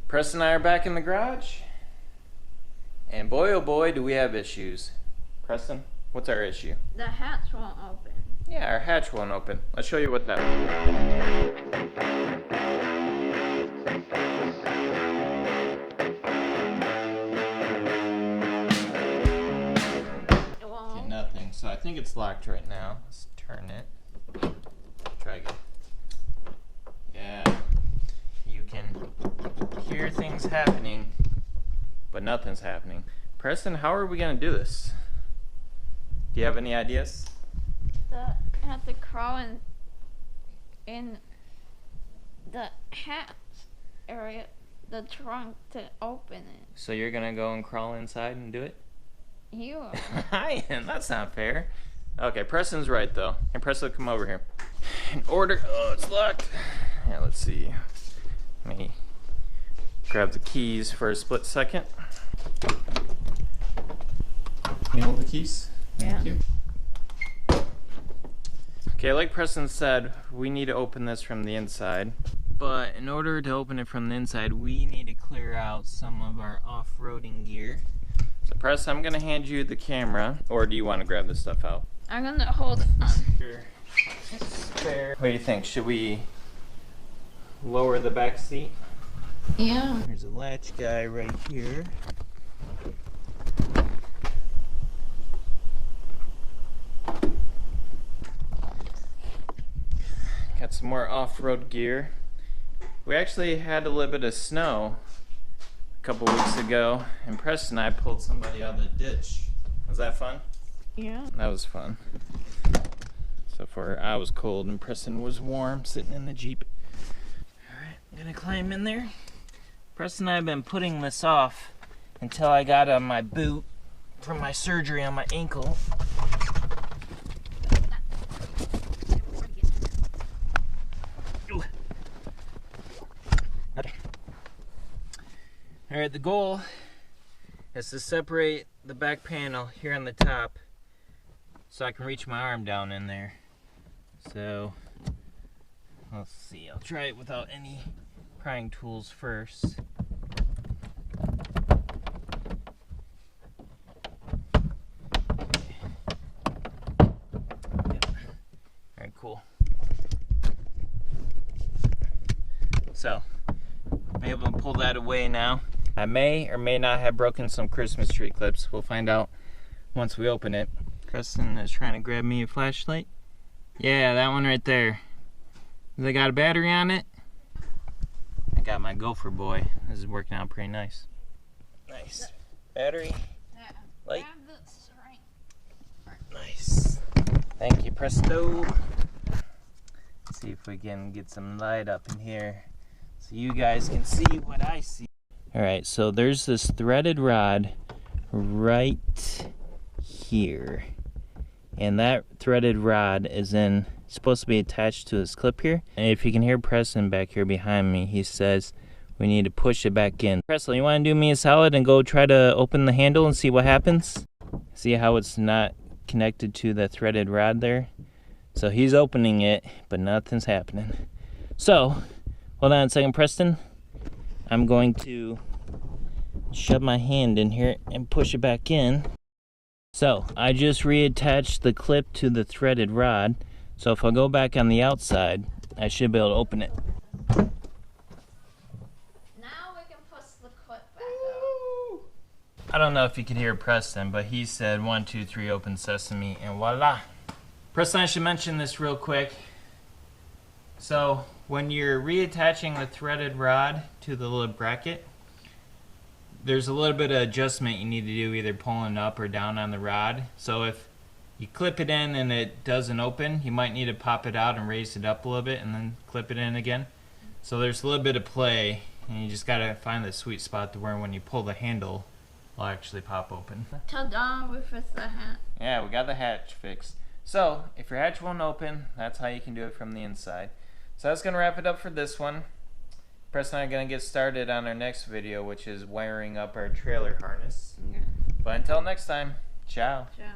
Preston and I are back in the garage, and boy oh boy do we have issues. Preston, what's our issue? The hatch won't open. Yeah, our hatch won't open. Let's show you what that It won't. Okay, nothing. So I think it's locked right now. Let's turn it. Try again. Yeah. You can hear things happening, but nothing's happening. Preston, how are we gonna do this? Do you have any ideas? I have to crawl in the hatch area, the trunk, to open it. So you're gonna go and crawl inside and do it? You are. I am. That's not fair. Okay, Preston's right though. Hey, Preston, come over here. In order. Oh, it's locked. Yeah, let's see. Let me grab the keys for a split second. Can you hold the keys? Yeah. Thank you. Okay, like Preston said, we need to open this from the inside. But in order to open it from the inside, we need to clear out some of our off-roading gear. So Preston, I'm gonna hand you the camera, or do you want to grab this stuff out? I'm gonna hold it on. Sure. Spare. What do you think? Should we lower the back seat? Yeah. There's a latch guy right here. Got some more off-road gear. We actually had a little bit of snow a couple weeks ago, and Preston and I pulled somebody out of the ditch. Was that fun? Yeah. That was fun. So far, I was cold and Preston was warm, sitting in the Jeep. Alright, I'm gonna climb in there. Preston and I have been putting this off until I got on my boot from my surgery on my ankle. Alright, the goal is to separate the back panel here on the top so I can reach my arm down in there. So, let's see, I'll try it without any prying tools first. Alright, cool. So, I'm able to pull that away now. I may or may not have broken some Christmas tree clips. We'll find out once we open it. Preston is trying to grab me a flashlight. Yeah, that one right there. Has it got a battery on it? I got my gopher boy. This is working out pretty nice. Nice. Battery. Yeah. Light. Grab the string. Nice. Thank you, Presto. Let's see if we can get some light up in here so you guys can see what I see. Alright, so there's this threaded rod right here. And that threaded rod is supposed to be attached to this clip here. And if you can hear Preston back here behind me, he says we need to push it back in. Preston, you want to do me a solid and go try to open the handle and see what happens? See how it's not connected to the threaded rod there? So he's opening it, but nothing's happening. So, hold on a second, Preston. I'm going to shove my hand in here and push it back in. So, I just reattached the clip to the threaded rod. So if I go back on the outside, I should be able to open it. Now we can push the clip back out. I don't know if you could hear Preston, but he said 1, 2, 3, open sesame, and voila. Preston, I should mention this real quick. So, when you're reattaching the threaded rod to the little bracket, there's a little bit of adjustment you need to do, either pulling up or down on the rod. So if you clip it in and it doesn't open, you might need to pop it out and raise it up a little bit and then clip it in again. So there's a little bit of play, and you just gotta find the sweet spot to where when you pull the handle, it'll actually pop open. Ta-da, we fixed the hatch. Yeah, we got the hatch fixed. So, if your hatch won't open, that's how you can do it from the inside. So that's gonna wrap it up for this one. Preston and I are going to get started on our next video, which is wiring up our trailer harness. Yeah. But until next time, ciao. Ciao.